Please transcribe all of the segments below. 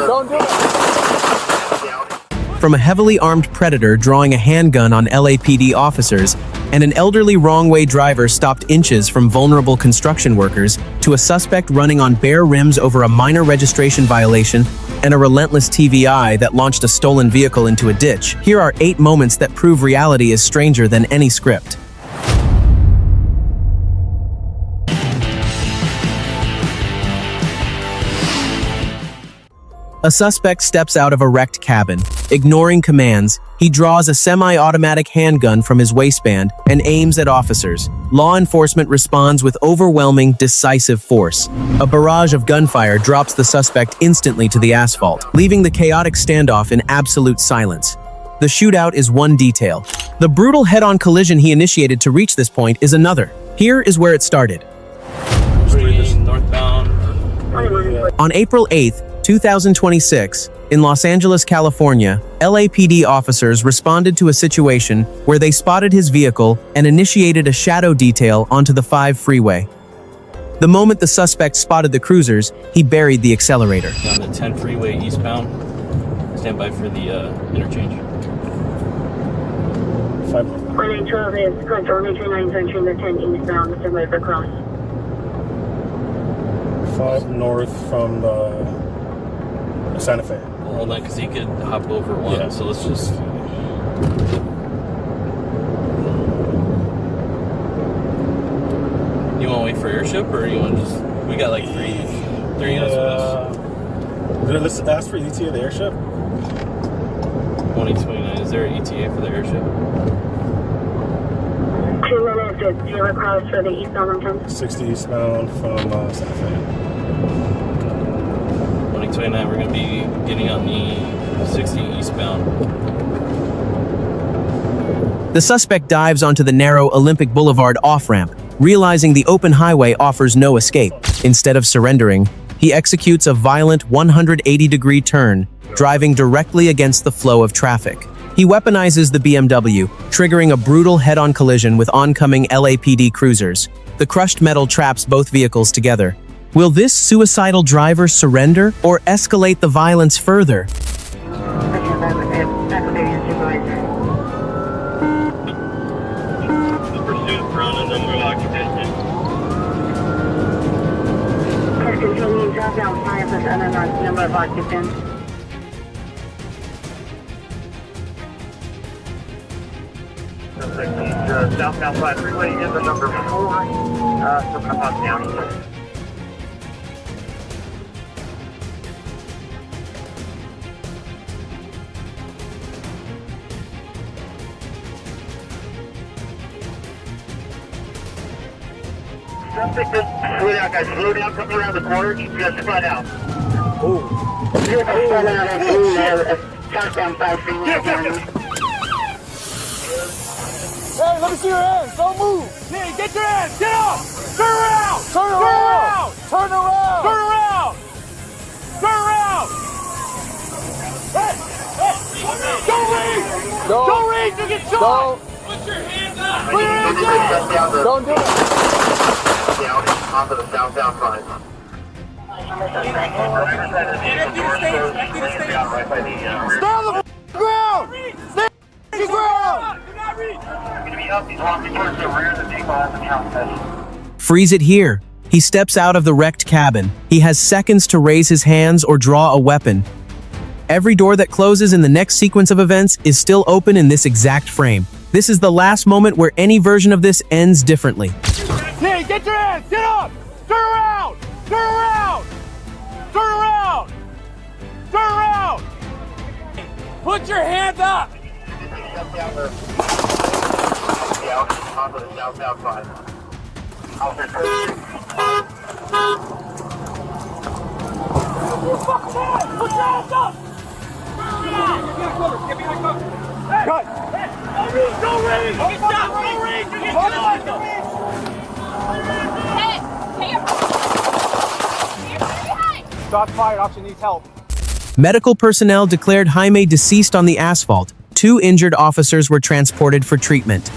Don't do it. From a heavily armed predator drawing a handgun on LAPD officers, and an elderly wrong-way driver stopped inches from vulnerable construction workers, to a suspect running on bare rims over a minor registration violation, and a relentless TVI that launched a stolen vehicle into a ditch, here are 8 moments that prove reality is stranger than any script. A suspect steps out of a wrecked cabin. Ignoring commands, he draws a semi-automatic handgun from his waistband and aims at officers. Law enforcement responds with overwhelming, decisive force. A barrage of gunfire drops the suspect instantly to the asphalt, leaving the chaotic standoff in absolute silence. The shootout is one detail. The brutal head-on collision he initiated to reach this point is another. Here is where it started. Northbound. On April 8th, 2026, in Los Angeles, California, LAPD officers responded to a situation where they spotted his vehicle and initiated a shadow detail onto the 5 freeway. The moment the suspect spotted the cruisers, he buried the accelerator. On the 10 freeway eastbound. Stand by for the interchange. 112 is correct. Only 29 entering the 10 eastbound. Stand by for cross. 5 north from Santa Fe. Hold on, because he could hop over one. Yeah. So let's just. You want to wait for airship, or you want to just? We got like three units with us. Let's ask for ETA of the airship. 2029. Is there an ETA for the airship? 2 minutes at 0 cross for the eastbound entrance. 60 eastbound from Santa Fe. 2029. We're going to be getting on the 60 eastbound. The suspect dives onto the narrow Olympic Boulevard off-ramp, realizing the open highway offers no escape. Instead of surrendering, he executes a violent 180-degree turn, driving directly against the flow of traffic. He weaponizes the BMW, triggering a brutal head-on collision with oncoming LAPD cruisers. The crushed metal traps both vehicles together. Will this suicidal driver surrender or escalate the violence further? Continuing southbound 5 with unknown number of occupants. Southbound 5 freeway is the number 4, Sonoma County. Suspect is slow down, guys. Slow down, come around the corner. You just spun out. You're spun out of southbound 5 freeway. Hey, let me see your hands. Don't move. Hey, get your hands. Get up. Turn around. Turn around. Turn around. Turn around. Turn around. Hey, hey. Don't rage. Don't rage. You get shot. Don't. Put your hands up. Put your hands up. Don't do it. Down onto the southbound front. Stay on the ground. Stay on the ground. Freeze it here. He steps out of the wrecked cabin. He has seconds to raise his hands or draw a weapon. Every door that closes in the next sequence of events is still open in this exact frame. This is the last moment where any version of this ends differently. Hey, get your hands. Get up. Turn around. Turn around. Turn around. Turn around. Put your hands up. Onto the southbound front. Put your hands up. Get behind cover. Hey. Cut. Hey. Don't rage. Don't rage. You get shot. Shots fired. Officer needs help. Medical personnel declared Jaime deceased on the asphalt. 2 injured officers were transported for treatment.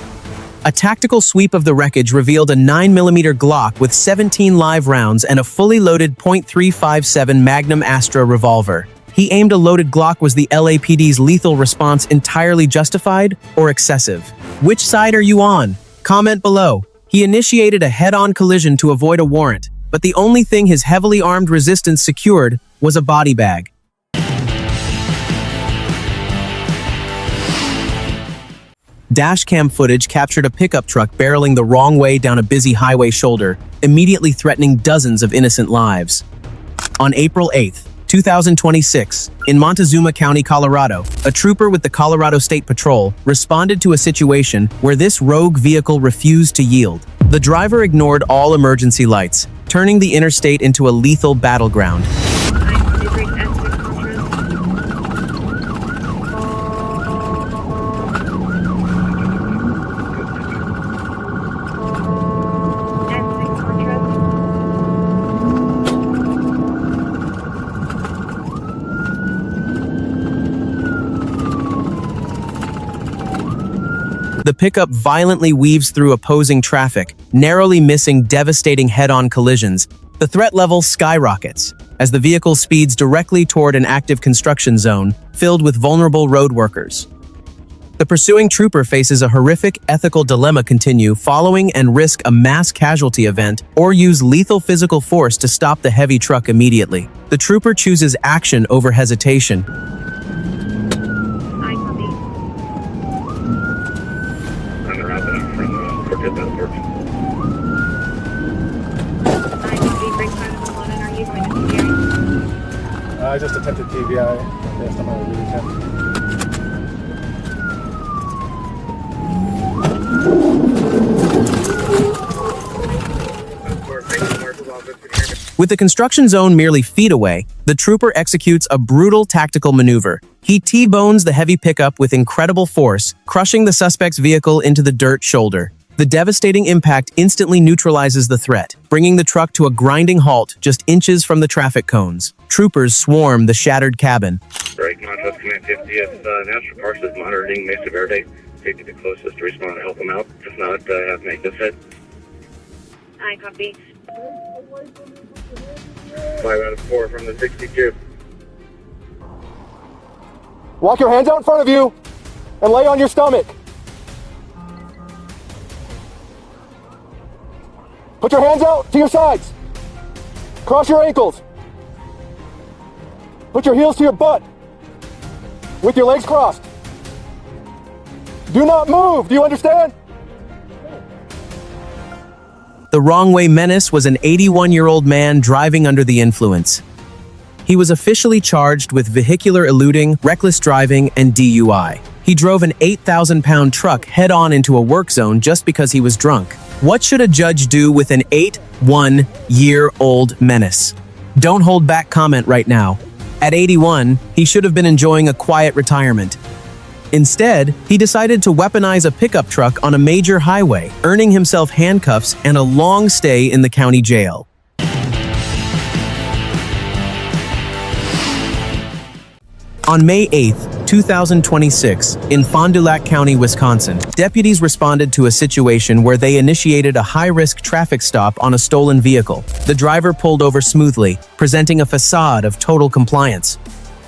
A tactical sweep of the wreckage revealed a 9mm Glock with 17 live rounds and a fully loaded .357 Magnum Astra revolver. He aimed a loaded Glock. Was the LAPD's lethal response entirely justified or excessive? Which side are you on? Comment below. He initiated a head-on collision to avoid a warrant, but the only thing his heavily armed resistance secured was a body bag. Dashcam footage captured a pickup truck barreling the wrong way down a busy highway shoulder, immediately threatening dozens of innocent lives. On April 8, 2026, in Montezuma County, Colorado, a trooper with the Colorado State Patrol responded to a situation where this rogue vehicle refused to yield. The driver ignored all emergency lights, turning the interstate into a lethal battleground. The pickup violently weaves through opposing traffic, narrowly missing devastating head-on collisions. The threat level skyrockets as the vehicle speeds directly toward an active construction zone filled with vulnerable road workers. The pursuing trooper faces a horrific ethical dilemma: continue following and risk a mass casualty event, or use lethal physical force to stop the heavy truck immediately. The trooper chooses action over hesitation. I just attempted TBI. Last time I really With the construction zone merely feet away, the trooper executes a brutal tactical maneuver. He T-bones the heavy pickup with incredible force, crushing the suspect's vehicle into the dirt shoulder. The devastating impact instantly neutralizes the threat, bringing the truck to a grinding halt just inches from the traffic cones. Troopers swarm the shattered cabin. Break Northwest Command 50th. National Parks is monitoring Mesa Verde. Take it the closest to respond to help them out. If not, have to make this hit. I copy. 5 out of 4 from the 62. Walk your hands out in front of you and lay on your stomach. Put your hands out to your sides. Cross your ankles. Put your heels to your butt with your legs crossed. Do not move. Do you understand? The wrong-way menace was an 81-year-old man driving under the influence. He was officially charged with vehicular eluding, reckless driving, and DUI. He drove an 8,000-pound truck head-on into a work zone just because he was drunk. What should a judge do with an 81-year-old menace? Don't hold back. Comment right now. At 81, he should have been enjoying a quiet retirement. Instead, he decided to weaponize a pickup truck on a major highway, earning himself handcuffs and a long stay in the county jail. On May 8, 2026, in Fond du Lac County, Wisconsin, deputies responded to a situation where they initiated a high-risk traffic stop on a stolen vehicle. The driver pulled over smoothly, presenting a facade of total compliance.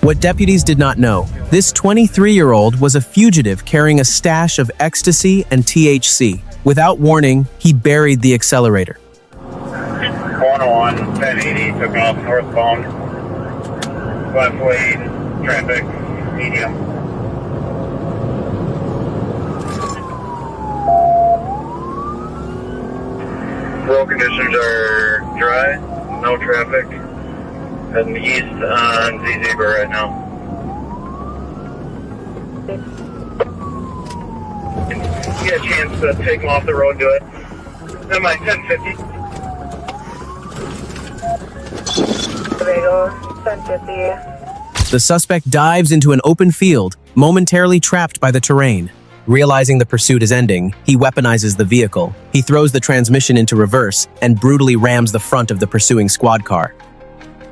What deputies did not know, this 23-year-old was a fugitive carrying a stash of ecstasy and THC. Without warning, he buried the accelerator. 101, 1080, took off northbound. Left lane, traffic, medium. Road conditions are dry, no traffic. Heading east on Z-Zebra right now. Get a chance to take them off the road, do it. Am I 1050? Tobago, 1050. The suspect dives into an open field, momentarily trapped by the terrain. Realizing the pursuit is ending, he weaponizes the vehicle. He throws the transmission into reverse and brutally rams the front of the pursuing squad car.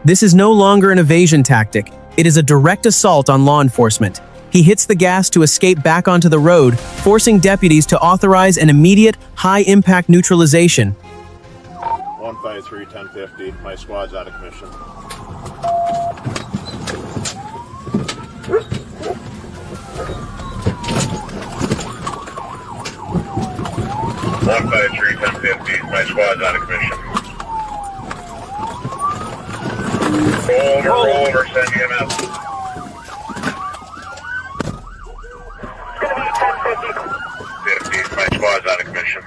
This is no longer an evasion tactic. It is a direct assault on law enforcement. He hits the gas to escape back onto the road, forcing deputies to authorize an immediate, high-impact neutralization. 153, 1050. My squad's out of commission. 153, 1050. My squad's out of commission. Roll over, send EMS. It's gonna be 1050. 50. My squad's out of commission.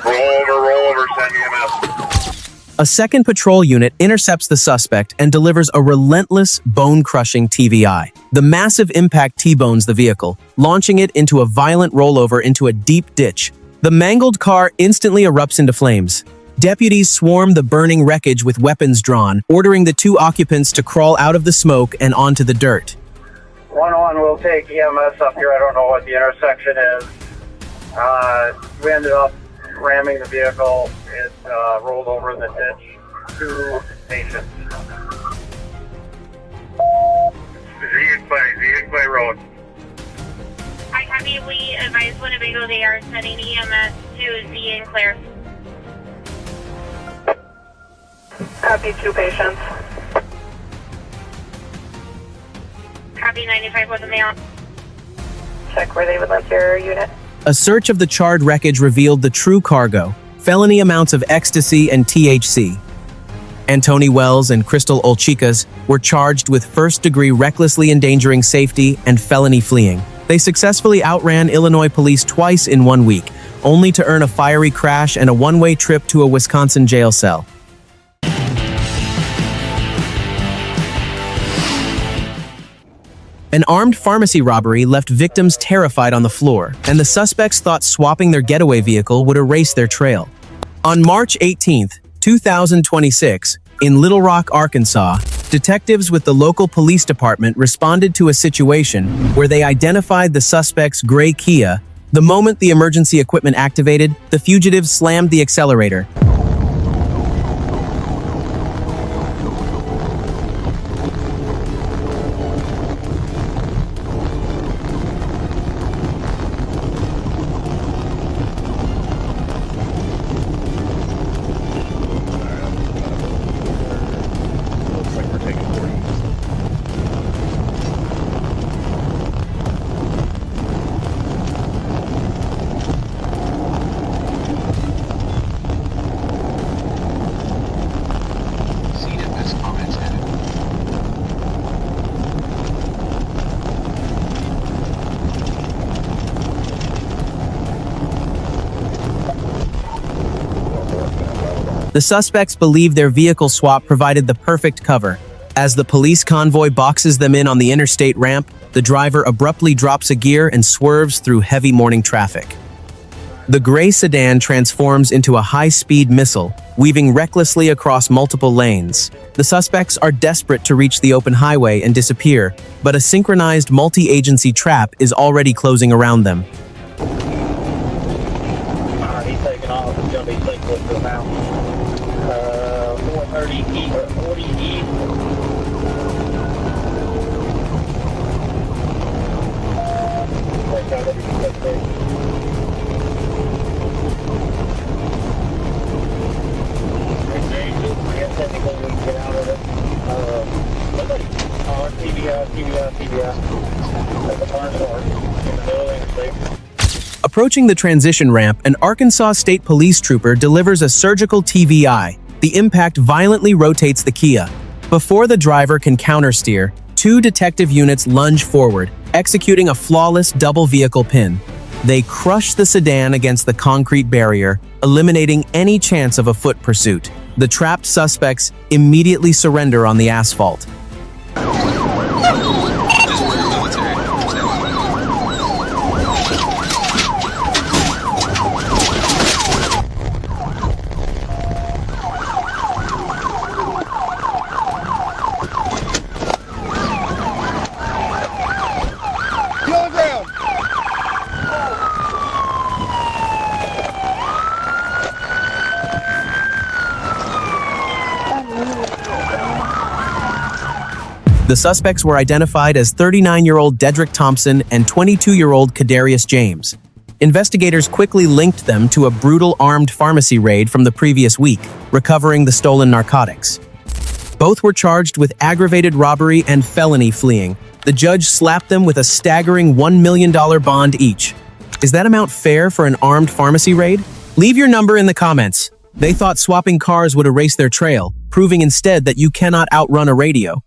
Roll over, send EMS. A second patrol unit intercepts the suspect and delivers a relentless, bone-crushing TVI. The massive impact T-bones the vehicle, launching it into a violent rollover into a deep ditch. The mangled car instantly erupts into flames. Deputies swarm the burning wreckage with weapons drawn, ordering the two occupants to crawl out of the smoke and onto the dirt. 1-1 will take EMS up here. I don't know what the intersection is. We ended up ramming the vehicle. It rolled over in the ditch. 2 patients. Z Clay Road. Hi, Heavy. We advise Winnebago they are sending EMS to Z and Claire. Copy, 2 patients. Copy 95 with a male. Check where they would like your unit. A search of the charred wreckage revealed the true cargo, felony amounts of ecstasy and THC. Antoni Wells and Crystal Olchicas were charged with first-degree recklessly endangering safety and felony fleeing. They successfully outran Illinois police twice in 1 week, only to earn a fiery crash and a one-way trip to a Wisconsin jail cell. An armed pharmacy robbery left victims terrified on the floor, and the suspects thought swapping their getaway vehicle would erase their trail. On March 18, 2026, in Little Rock, Arkansas, detectives with the local police department responded to a situation where they identified the suspect's gray Kia. The moment the emergency equipment activated, the fugitives slammed the accelerator. The suspects believe their vehicle swap provided the perfect cover. As the police convoy boxes them in on the interstate ramp, the driver abruptly drops a gear and swerves through heavy morning traffic. The gray sedan transforms into a high-speed missile, weaving recklessly across multiple lanes. The suspects are desperate to reach the open highway and disappear, but a synchronized multi-agency trap is already closing around them. He's taking off. It's going to be sequence to now. 430 east or 40 east. Approaching the transition ramp, an Arkansas State Police trooper delivers a surgical TVI. The impact violently rotates the Kia. Before the driver can countersteer, 2 detective units lunge forward, executing a flawless double vehicle pin. They crush the sedan against the concrete barrier, eliminating any chance of a foot pursuit. The trapped suspects immediately surrender on the asphalt. The suspects were identified as 39-year-old Dedrick Thompson and 22-year-old Kadarius James. Investigators quickly linked them to a brutal armed pharmacy raid from the previous week, recovering the stolen narcotics. Both were charged with aggravated robbery and felony fleeing. The judge slapped them with a staggering $1 million bond each. Is that amount fair for an armed pharmacy raid? Leave your number in the comments. They thought swapping cars would erase their trail, proving instead that you cannot outrun a radio.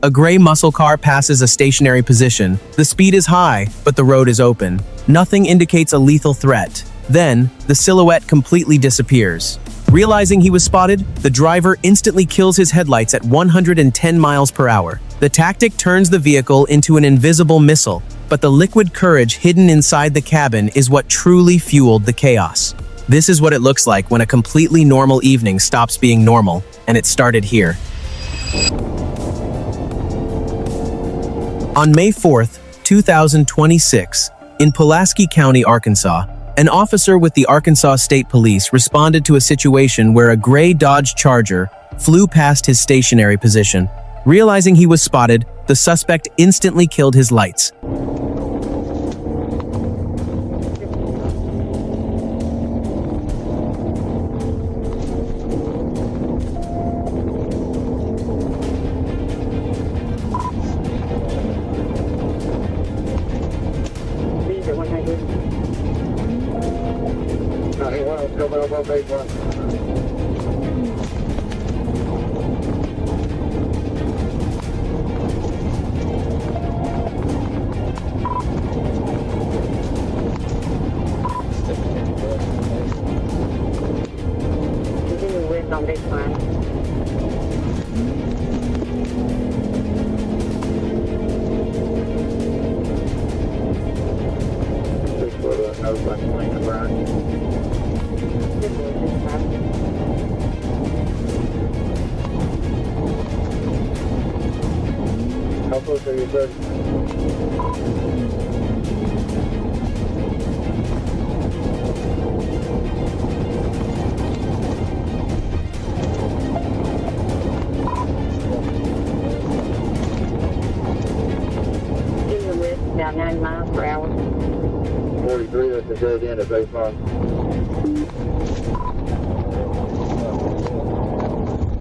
A gray muscle car passes a stationary position. The speed is high, but the road is open. Nothing indicates a lethal threat. Then, the silhouette completely disappears. Realizing he was spotted, the driver instantly kills his headlights at 110 miles per hour. The tactic turns the vehicle into an invisible missile, but the liquid courage hidden inside the cabin is what truly fueled the chaos. This is what it looks like when a completely normal evening stops being normal, and it started here. On May 4th, 2026, in Pulaski County, Arkansas, an officer with the Arkansas State Police responded to a situation where a gray Dodge Charger flew past his stationary position. Realizing he was spotted, the suspect instantly killed his lights. On this one. How close are you, sir? About 9 miles per hour. 43, that's the dead end of baseline.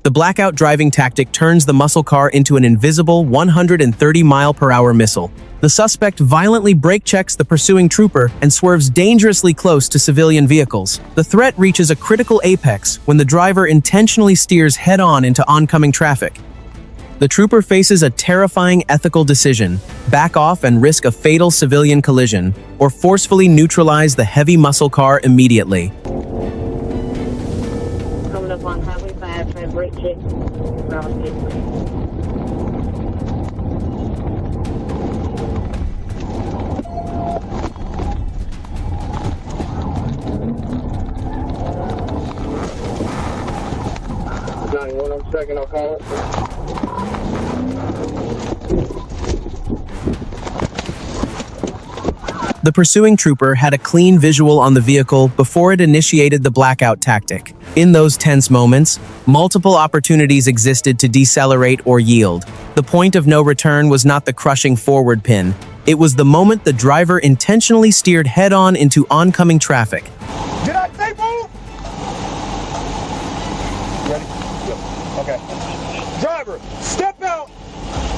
The blackout driving tactic turns the muscle car into an invisible 130-mile-per-hour missile. The suspect violently brake checks the pursuing trooper and swerves dangerously close to civilian vehicles. The threat reaches a critical apex when the driver intentionally steers head-on into oncoming traffic. The trooper faces a terrifying ethical decision: back off and risk a fatal civilian collision, or forcefully neutralize the heavy muscle car immediately. Coming up on Highway 5, trying to brake check. Second, I'll call it. The pursuing trooper had a clean visual on the vehicle before it initiated the blackout tactic. In those tense moments, multiple opportunities existed to decelerate or yield. The point of no return was not the crushing forward pin. It was the moment the driver intentionally steered head-on into oncoming traffic. Did I say move? Ready? Yep. Okay. Driver, step out.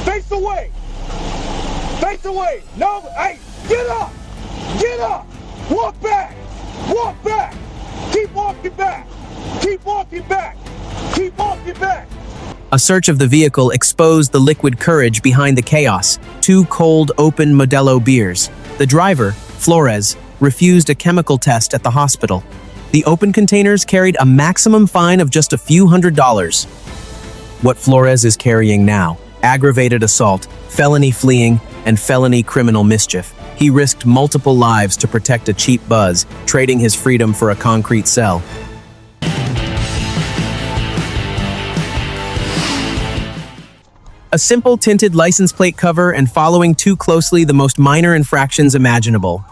Face away. Face away. No, hey, get up. Get up. Walk back. Walk back. Keep walking back. Keep walking back. Keep walking back. A search of the vehicle exposed the liquid courage behind the chaos: 2 cold, open Modelo beers. The driver, Flores, refused a chemical test at the hospital. The open containers carried a maximum fine of just a few $100s. What Flores is carrying now: aggravated assault, felony fleeing, and felony criminal mischief. He risked multiple lives to protect a cheap buzz, trading his freedom for a concrete cell. A simple tinted license plate cover and following too closely the most minor infractions imaginable.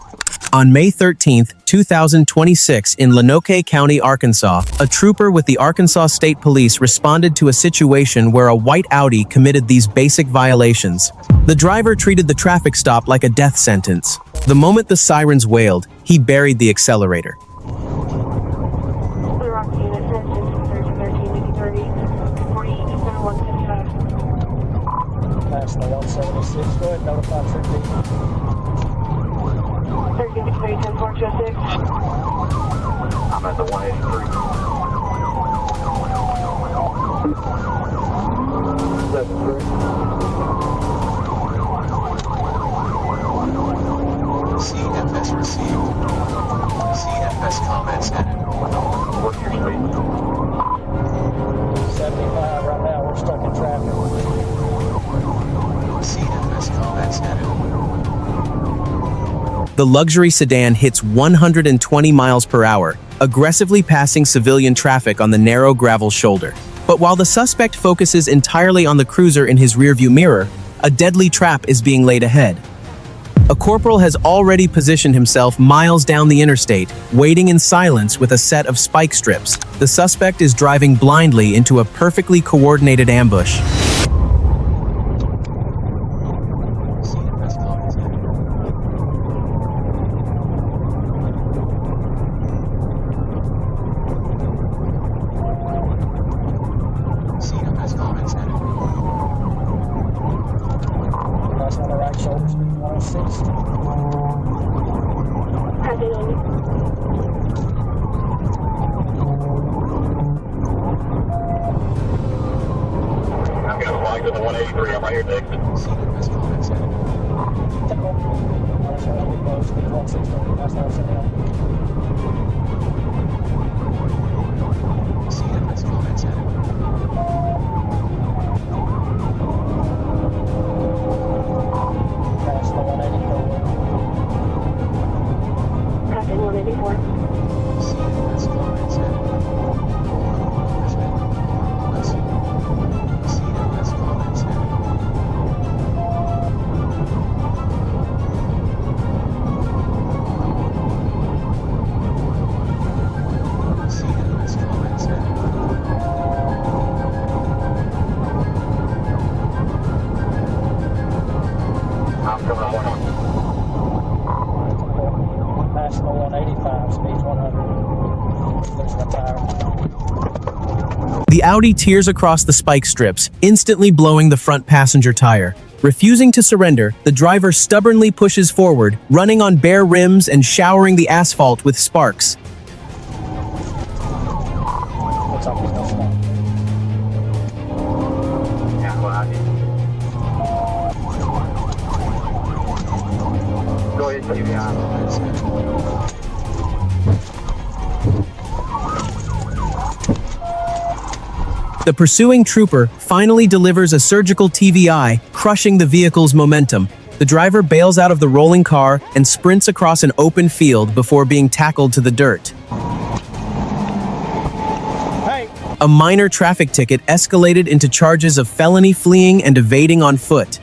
On May 13, 2026, in Lenoke County, Arkansas, a trooper with the Arkansas State Police responded to a situation where a white Audi committed these basic violations. The driver treated the traffic stop like a death sentence. The moment the sirens wailed, he buried the accelerator. Past the 176. Go ahead, notify trip lead. 13-10-4-6. I'm at the 183. CFS received. CFS comments added. What's your speed? 75 right now. We're stuck in traffic. CFS comments added. The luxury sedan hits 120 miles per hour, aggressively passing civilian traffic on the narrow gravel shoulder. But while the suspect focuses entirely on the cruiser in his rearview mirror, a deadly trap is being laid ahead. A corporal has already positioned himself miles down the interstate, waiting in silence with a set of spike strips. The suspect is driving blindly into a perfectly coordinated ambush. CFS comments added. That's on the right shoulder, speed 106. I've got a flag to the 183. I'm right here, Dixon. CFS comments added. That's where we go, speed 160. That's not sitting up. CFS comments added. Past the 184. Passing 184. CFS comments added. CFS comments added. CFS comments added. I'm coming on 100. Past the 185, speed 100. There's the tire. The Audi tears across the spike strips, instantly blowing the front passenger tire. Refusing to surrender, the driver stubbornly pushes forward, running on bare rims and showering the asphalt with sparks. What's up with this one? Yeah, well, I need. Go ahead, TVI. The pursuing trooper finally delivers a surgical TVI, crushing the vehicle's momentum. The driver bails out of the rolling car and sprints across an open field before being tackled to the dirt. Hey! A minor traffic ticket escalated into charges of felony fleeing and evading on foot.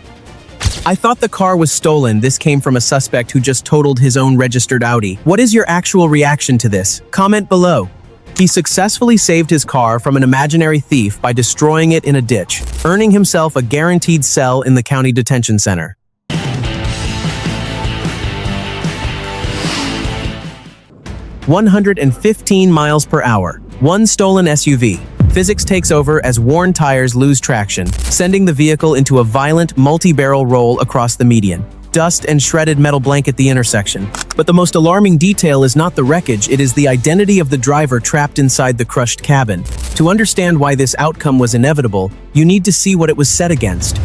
I thought the car was stolen. This came from a suspect who just totaled his own registered Audi. What is your actual reaction to this? Comment below. He successfully saved his car from an imaginary thief by destroying it in a ditch, earning himself a guaranteed cell in the county detention center. 115 miles per hour. One stolen SUV. Physics takes over as worn tires lose traction, sending the vehicle into a violent multi-barrel roll across the median. Dust and shredded metal blanket the intersection. But the most alarming detail is not the wreckage, it is the identity of the driver trapped inside the crushed cabin. To understand why this outcome was inevitable, you need to see what it was set against.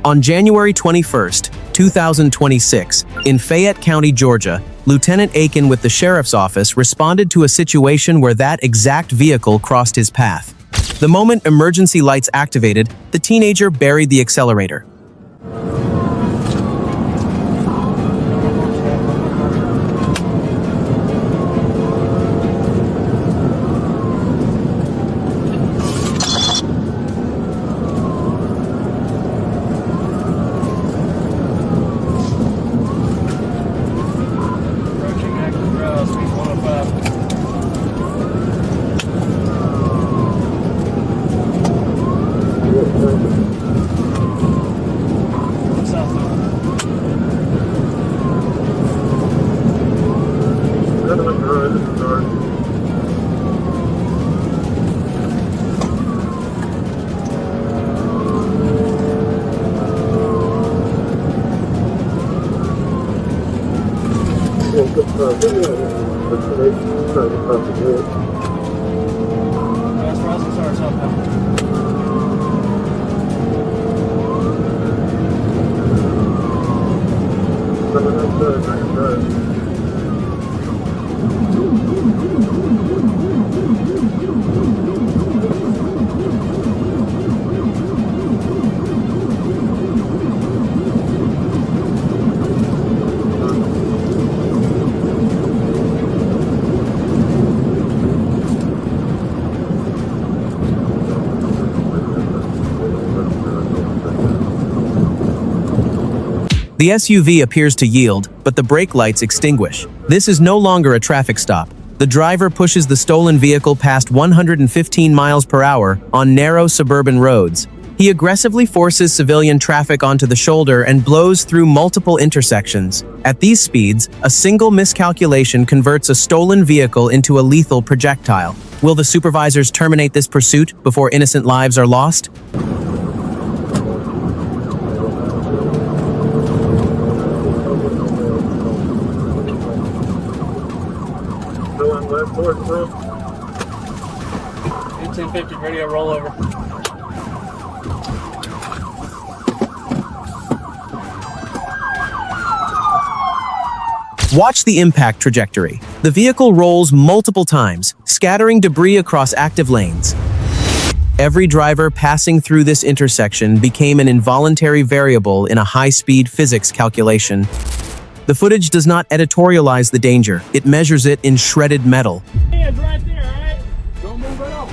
On January 21st, 2026, in Fayette County, Georgia, Lieutenant Aiken with the Sheriff's Office responded to a situation where that exact vehicle crossed his path. The moment emergency lights activated, the teenager buried the accelerator. The SUV appears to yield, but the brake lights extinguish. This is no longer a traffic stop. The driver pushes the stolen vehicle past 115 miles per hour on narrow suburban roads. He aggressively forces civilian traffic onto the shoulder and blows through multiple intersections. At these speeds, a single miscalculation converts a stolen vehicle into a lethal projectile. Will the supervisors terminate this pursuit before innocent lives are lost? Left forward, bro. 1050, radio rollover. Watch the impact trajectory. The vehicle rolls multiple times, scattering debris across active lanes. Every driver passing through this intersection became an involuntary variable in a high-speed physics calculation. The footage does not editorialize the danger, it measures it in shredded metal. Hands right there, all right? Don't move at all.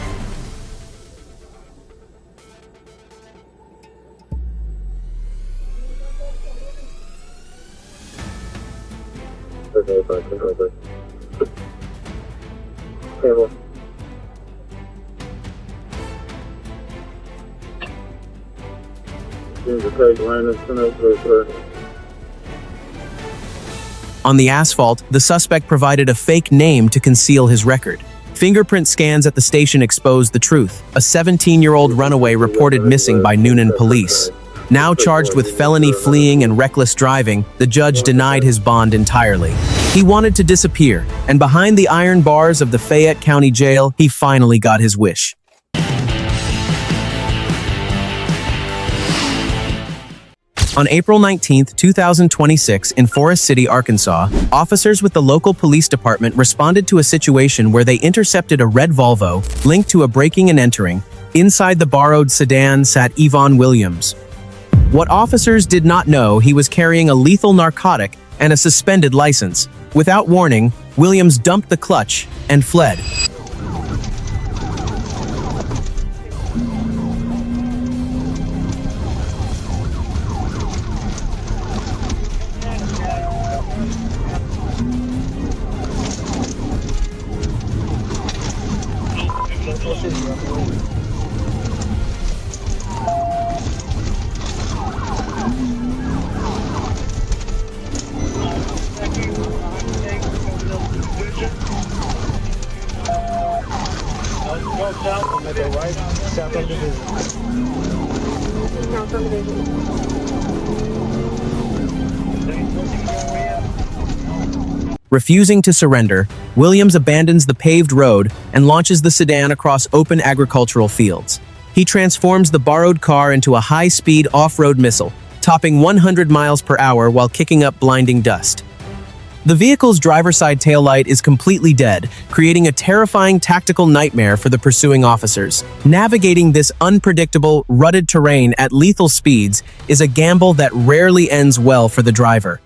On the asphalt, the suspect provided a fake name to conceal his record. Fingerprint scans at the station exposed the truth. A 17-year-old runaway reported missing by Noonan police. Now charged with felony fleeing and reckless driving, the judge denied his bond entirely. He wanted to disappear, and behind the iron bars of the Fayette County Jail, he finally got his wish. On April 19, 2026, in Forest City, Arkansas, officers with the local police department responded to a situation where they intercepted a red Volvo linked to a breaking and entering. Inside the borrowed sedan sat Yvonne Williams. What officers did not know, he was carrying a lethal narcotic and a suspended license. Without warning, Williams dumped the clutch and fled. Refusing to surrender, Williams abandons the paved road and launches the sedan across open agricultural fields. He transforms the borrowed car into a high-speed off-road missile, topping 100 miles per hour while kicking up blinding dust. The vehicle's driver's side taillight is completely dead, creating a terrifying tactical nightmare for the pursuing officers. Navigating this unpredictable, rutted terrain at lethal speeds is a gamble that rarely ends well for the driver.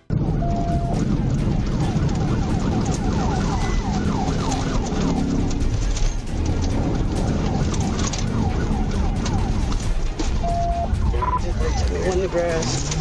In the grass.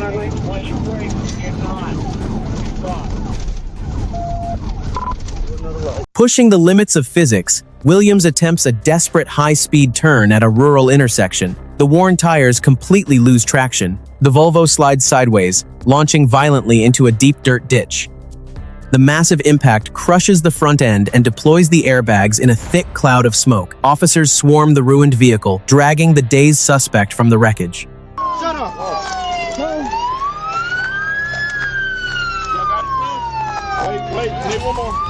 Once you break, you're gone. Pushing the limits of physics, Williams attempts a desperate high-speed turn at a rural intersection. The worn tires completely lose traction. The Volvo slides sideways, launching violently into a deep dirt ditch. The massive impact crushes the front end and deploys the airbags in a thick cloud of smoke. Officers swarm the ruined vehicle, dragging the dazed suspect from the wreckage. Shut up! Wait, one more.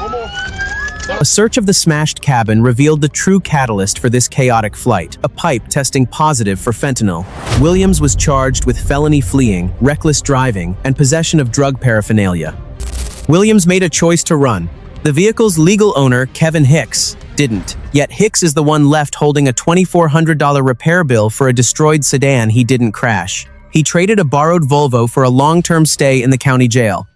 A search of the smashed cabin revealed the true catalyst for this chaotic flight, a pipe testing positive for fentanyl. Williams was charged with felony fleeing, reckless driving, and possession of drug paraphernalia. Williams made a choice to run. The vehicle's legal owner, Kevin Hicks, didn't. Yet Hicks is the one left holding a $2,400 repair bill for a destroyed sedan he didn't crash. He traded a borrowed Volvo for a long-term stay in the county jail.